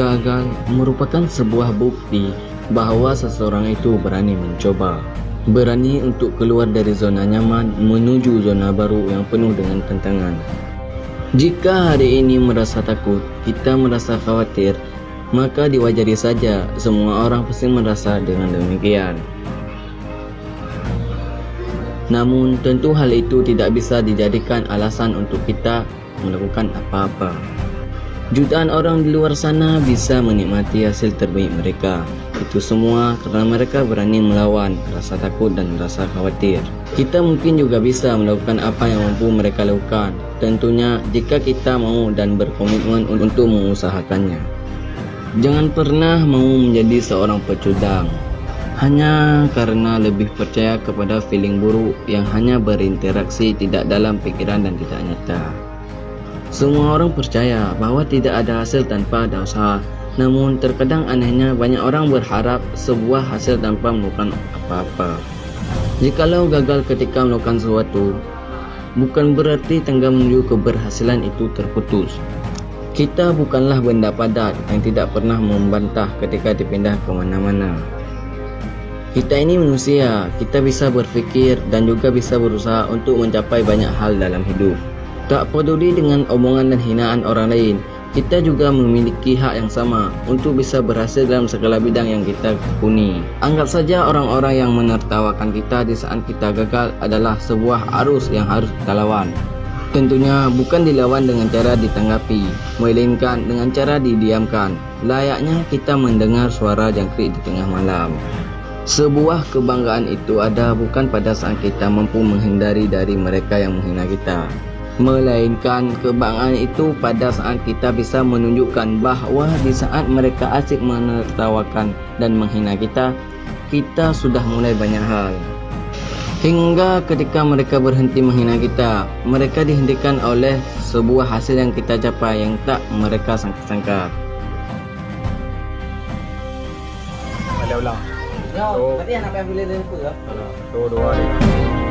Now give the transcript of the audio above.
Gagal merupakan sebuah bukti bahawa seseorang itu berani mencoba, berani untuk keluar dari zona nyaman menuju zona baru yang penuh dengan tantangan. Jika hari ini merasa takut, kita merasa khawatir, maka diwajari saja, semua orang pasti merasa dengan demikian. Namun tentu hal itu tidak bisa dijadikan alasan untuk kita melakukan apa-apa. Jutaan orang di luar sana bisa menikmati hasil terbaik mereka. Itu semua karena mereka berani melawan rasa takut dan rasa khawatir. Kita mungkin juga bisa melakukan apa yang mampu mereka lakukan. Tentunya jika kita mau dan berkomitmen untuk mengusahakannya. Jangan pernah mau menjadi seorang pecundang hanya karena lebih percaya kepada feeling buruk yang hanya berinteraksi tidak dalam pikiran dan tidak nyata. Semua orang percaya bahawa tidak ada hasil tanpa ada usaha. Namun terkadang anehnya banyak orang berharap sebuah hasil tanpa melakukan apa-apa. Jikalau gagal ketika melakukan sesuatu, bukan berarti tangga menuju keberhasilan itu terputus. Kita bukanlah benda padat yang tidak pernah membantah ketika dipindah ke mana-mana. Kita ini manusia, kita bisa berfikir dan juga bisa berusaha untuk mencapai banyak hal dalam hidup. Tak peduli dengan omongan dan hinaan orang lain, kita juga memiliki hak yang sama untuk bisa berhasil dalam segala bidang yang kita tekuni. Anggap saja orang-orang yang menertawakan kita di saat kita gagal adalah sebuah arus yang harus kita lawan. Tentunya bukan dilawan dengan cara ditanggapi, melainkan dengan cara didiamkan. Layaknya kita mendengar suara jangkrik di tengah malam. Sebuah kebanggaan itu ada bukan pada saat kita mampu menghindari dari mereka yang menghina kita, melainkan kebanggaan itu pada saat kita bisa menunjukkan bahawa di saat mereka asyik menertawakan dan menghina kita, kita sudah mulai banyak hal. Hingga ketika mereka berhenti menghina kita, mereka dihentikan oleh sebuah hasil yang kita capai yang tak mereka sangka-sangka. Boleh ulang. Yo, berarti anak yang pilih dari aku ya. Dua-dua ni.